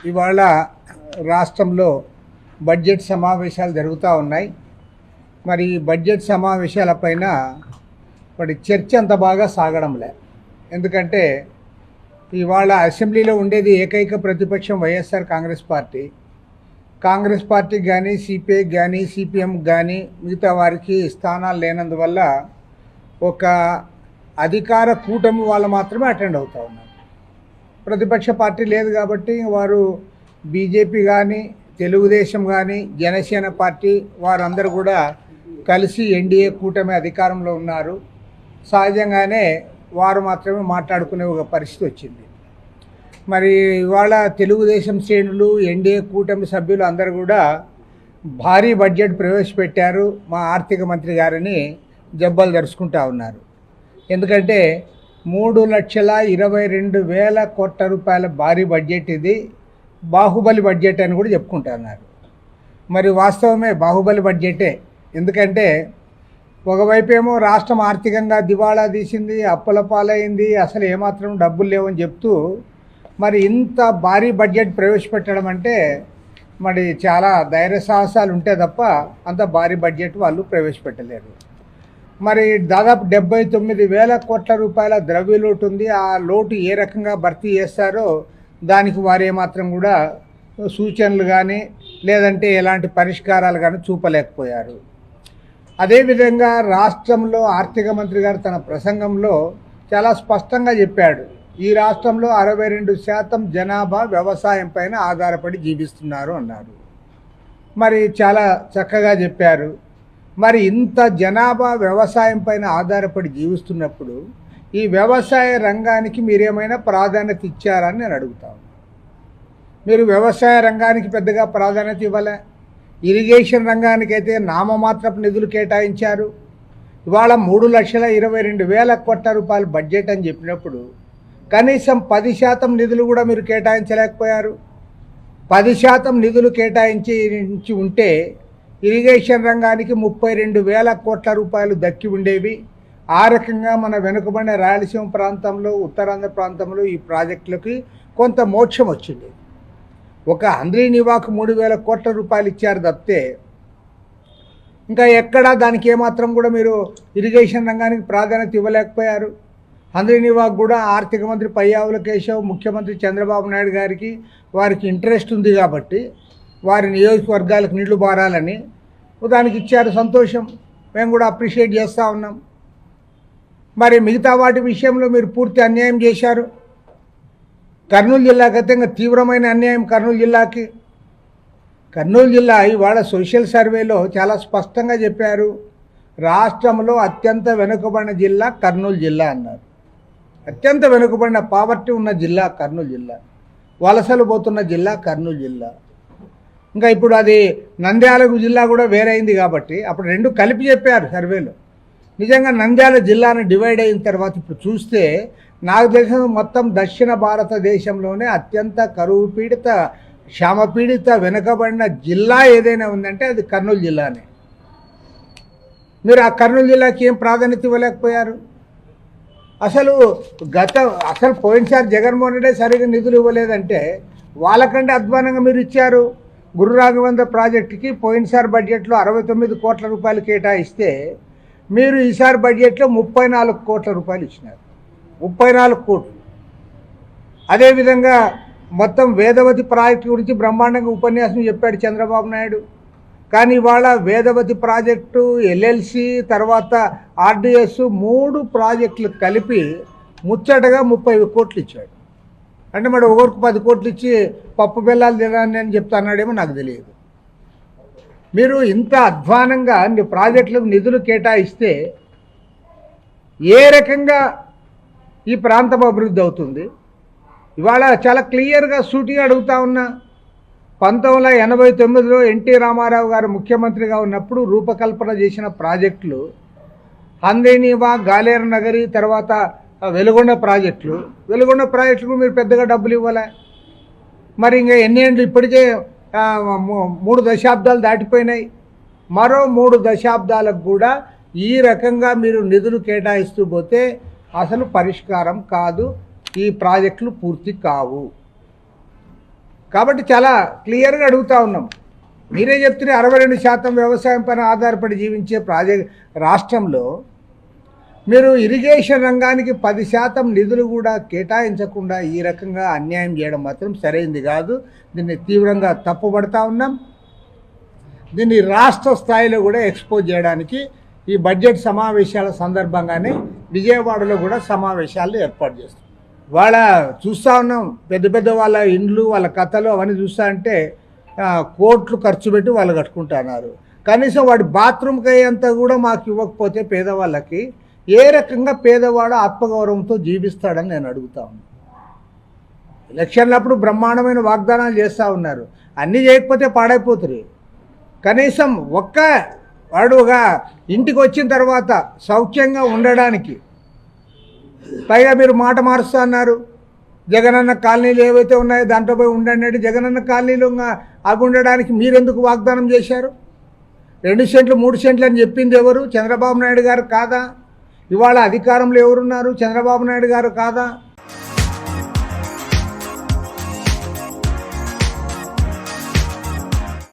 ఇవాళ రాష్ట్రంలో బడ్జెట్ సమావేశాలు జరుగుతూ ఉన్నాయి. మరి బడ్జెట్ సమావేశాలపైన మరి చర్చ అంత బాగా సాగడంలే. ఎందుకంటే ఇవాళ అసెంబ్లీలో ఉండేది ఏకైక ప్రతిపక్షం వైఎస్ఆర్ కాంగ్రెస్ పార్టీకి కానీ సిపిఐకి కానీ సిపిఎంకి కానీ మిగతా వారికి స్థానాలు లేనందువల్ల ఒక అధికార కూటమి వాళ్ళు మాత్రమే అటెండ్ అవుతూ ఉన్నారు. ప్రతిపక్ష పార్టీ లేదు కాబట్టి వారు బీజేపీ కానీ తెలుగుదేశం కానీ జనసేన పార్టీ వారందరూ కూడా కలిసి ఎన్డీఏ కూటమి అధికారంలో ఉన్నారు. సహజంగానే వారు మాత్రమే మాట్లాడుకునే ఒక పరిస్థితి వచ్చింది. మరి ఇవాళ తెలుగుదేశం శ్రేణులు ఎన్డీఏ కూటమి సభ్యులు అందరూ కూడా భారీ బడ్జెట్ ప్రవేశపెట్టారు మా ఆర్థిక మంత్రి గారిని జబ్బలు జరుచుకుంటా ఉన్నారు. ఎందుకంటే 3,22,000 కోట్ల రూపాయల భారీ బడ్జెట్ ఇది, బాహుబలి బడ్జెట్ అని కూడా చెప్పుకుంటున్నారు. మరి వాస్తవమే బాహుబలి బడ్జెటే. ఎందుకంటే ఒకవైపు ఏమో రాష్ట్రం ఆర్థికంగా దివాళా తీసింది, అప్పుల పాలైంది, అసలు ఏమాత్రం డబ్బులు లేవని చెప్తూ మరి ఇంత భారీ బడ్జెట్ ప్రవేశపెట్టడం అంటే మరి చాలా ధైర్య సాహసాలు ఉంటే తప్ప అంత భారీ బడ్జెట్ వాళ్ళు ప్రవేశపెట్టలేరు. మరి దాదాపు 79,000 కోట్ల రూపాయల ద్రవ్య లోటు ఉంది. ఆ లోటు ఏ రకంగా భర్తీ చేస్తారో దానికి వారు ఏమాత్రం కూడా సూచనలు కానీ లేదంటే ఎలాంటి పరిష్కారాలు కానీ చూపలేకపోయారు. అదేవిధంగా రాష్ట్రంలో ఆర్థిక మంత్రి గారు తన ప్రసంగంలో చాలా స్పష్టంగా చెప్పాడు, ఈ రాష్ట్రంలో 62% జనాభా వ్యవసాయం పైన ఆధారపడి జీవిస్తున్నారు అన్నారు. మరి చాలా చక్కగా చెప్పారు. మరి ఇంత జనాభా వ్యవసాయం పైన ఆధారపడి జీవిస్తున్నప్పుడు ఈ వ్యవసాయ రంగానికి మీరేమైనా ప్రాధాన్యత ఇచ్చారని నేను అడుగుతాను. మీరు వ్యవసాయ రంగానికి పెద్దగా ప్రాధాన్యత ఇవ్వలే. ఇరిగేషన్ రంగానికి అయితే నామమాత్రపు నిధులు కేటాయించారు. ఇవాళ 3,22,000 కోట్ల రూపాయల బడ్జెట్ అని చెప్పినప్పుడు కనీసం 10% నిధులు కూడా మీరు కేటాయించలేకపోయారు. 10% నిధులు కేటాయించి ఉంటే ఇరిగేషన్ రంగానికి 32,000 కోట్ల రూపాయలు దక్కి ఉండేవి. ఆ రకంగా మన వెనుకబడిన రాయలసీమ ప్రాంతంలో ఉత్తరాంధ్ర ప్రాంతంలో ఈ ప్రాజెక్టులకి కొంత మోక్షం వచ్చింది. ఒక హంద్రీనివాకు 3,000 కోట్ల రూపాయలు ఇచ్చారు తప్పితే ఇంకా ఎక్కడా దానికి ఏమాత్రం కూడా మీరు ఇరిగేషన్ రంగానికి ప్రాధాన్యత ఇవ్వలేకపోయారు. హంద్రీనివాకు కూడా ఆర్థిక మంత్రి పయ్యావుల కేశవ్, ముఖ్యమంత్రి చంద్రబాబు నాయుడు గారికి వారికి ఇంట్రెస్ట్ ఉంది కాబట్టి వారి నియోజకవర్గాలకు నీళ్లు బారాలని దానికి ఇచ్చారు. సంతోషం, మేము కూడా అప్రిషియేట్ చేస్తూ ఉన్నాం. మరి మిగతా వాటి విషయంలో మీరు పూర్తి అన్యాయం చేశారు. కర్నూలు జిల్లాకి అయితే ఇంకా తీవ్రమైన అన్యాయం. కర్నూలు జిల్లా ఇవాళ సోషల్ సర్వేలో చాలా స్పష్టంగా చెప్పారు, రాష్ట్రంలో అత్యంత వెనుకబడిన జిల్లా కర్నూలు జిల్లా అన్నారు. అత్యంత వెనుకబడిన పావర్టీ ఉన్న జిల్లా కర్నూలు జిల్లా, వలసలు పోతున్న జిల్లా కర్నూలు జిల్లా. ఇంకా ఇప్పుడు అది నంద్యాల జిల్లా కూడా వేరైంది కాబట్టి అప్పుడు రెండు కలిపి చెప్పారు సర్వేలో. నిజంగా నంద్యాల జిల్లాను డివైడ్ అయిన తర్వాత ఇప్పుడు చూస్తే నాకు తెలిసిన మొత్తం దక్షిణ భారతదేశంలోనే అత్యంత కరువు పీడిత, క్షామపీడిత, వెనుకబడిన జిల్లా ఏదైనా ఉందంటే అది కర్నూలు జిల్లానే. మీరు ఆ కర్నూలు జిల్లాకి ఏం ప్రాధాన్యత ఇవ్వలేకపోయారు. అసలు పోయినసారి జగన్మోహన్ రెడ్డి సరిగ్గా నిధులు ఇవ్వలేదంటే వాళ్ళకంటే అధ్వానంగా మీరు ఇచ్చారు. గురు రాఘవేంద్ర ప్రాజెక్టుకి పోయినసారి బడ్జెట్లో 69 కోట్ల రూపాయలు కేటాయిస్తే మీరు ఈసారి బడ్జెట్లో 34 కోట్ల రూపాయలు ఇచ్చినారు. 34 కోట్లు. అదేవిధంగా మొత్తం వేదవతి ప్రాజెక్టు గురించి బ్రహ్మాండంగా ఉపన్యాసం చెప్పాడు చంద్రబాబు నాయుడు. కానీ ఇవాళ వేదవతి ప్రాజెక్టు, ఎల్ఎల్సి, తర్వాత ఆర్డిఎస్ 3 ప్రాజెక్టులు కలిపి ముచ్చటగా 30 కోట్లు ఇచ్చాడు. అంటే మరి ఒకరికి 10 కోట్లు ఇచ్చి పప్పు బెల్లాలు తినాలని అని చెప్తున్నాడేమో నాకు తెలియదు. మీరు ఇంత అధ్వానంగా ప్రాజెక్టులకు నిధులు కేటాయిస్తే ఏ రకంగా ఈ ప్రాంతం అభివృద్ధి అవుతుంది? ఇవాళ చాలా క్లియర్గా సూటిగా అడుగుతా ఉన్నా. 1989లో ఎన్టీ రామారావు గారు ముఖ్యమంత్రిగా ఉన్నప్పుడు రూపకల్పన చేసిన ప్రాజెక్టులు హంద్రీనివా, గాలేరు నగరి, తర్వాత వెలుగొండ ప్రాజెక్టులకు మీరు పెద్దగా డబ్బులు ఇవ్వలే. మరి ఇంకా ఎన్ని ఏళ్ళు ఇప్పటికే 3 దశాబ్దాలు దాటిపోయినాయి. మరో 3 దశాబ్దాలకు కూడా ఈ రకంగా మీరు నిధులు కేటాయిస్తూ పోతే అసలు పరిష్కారం కాదు, ఈ ప్రాజెక్టులు పూర్తి కావు. కాబట్టి చాలా క్లియర్గా అడుగుతూ ఉన్నాం. మీరే చెప్తున్న 62% వ్యవసాయం పైన ఆధారపడి జీవించే రాష్ట్రంలో మీరు ఇరిగేషన్ రంగానికి 10% నిధులు కూడా కేటాయించకుండా ఈ రకంగా అన్యాయం చేయడం మాత్రం సరైంది కాదు. దీన్ని తీవ్రంగా తప్పుపడతా ఉన్నాం. దీన్ని రాష్ట్ర స్థాయిలో కూడా ఎక్స్పోజ్ చేయడానికి ఈ బడ్జెట్ సమావేశాల సందర్భంగానే విజయవాడలో కూడా సమావేశాలు ఏర్పాటు చేస్తాం. వాళ్ళ చూస్తూ ఉన్నాం, పెద్ద పెద్ద వాళ్ళ ఇండ్లు వాళ్ళ కథలు అవన్నీ చూస్తూ అంటే కోట్లు ఖర్చు పెట్టి వాళ్ళు కట్టుకుంటున్నారు. కనీసం వాడి బాత్రూమ్కి అయ్యేంత కూడా మాకు ఇవ్వకపోతే పేదవాళ్ళకి ఏ రకంగా పేదవాడు ఆత్మగౌరవంతో జీవిస్తాడని నేను అడుగుతా ఉన్నాను. ఎలక్షన్లప్పుడు బ్రహ్మాండమైన వాగ్దానాలు చేస్తూ ఉన్నారు, అన్నీ చేయకపోతే పాడైపోతుంది. కనీసం వాడు ఒక ఇంటికి వచ్చిన తర్వాత సౌఖ్యంగా ఉండడానికి, పైగా మీరు మాట మారుస్తూ అన్నారు. జగనన్న కాలనీలు ఏవైతే ఉన్నాయో దాంట్లో పోయి ఉండండి అంటే జగనన్న కాలనీలు అవి ఉండడానికి మీరెందుకు వాగ్దానం చేశారు? 2 సెంట్లు 3 సెంట్లు అని చెప్పింది ఎవరు? చంద్రబాబు నాయుడు గారు కాదా? ఇవాళ అధికారంలో ఎవరున్నారు? చంద్రబాబు నాయుడు గారు కాదా?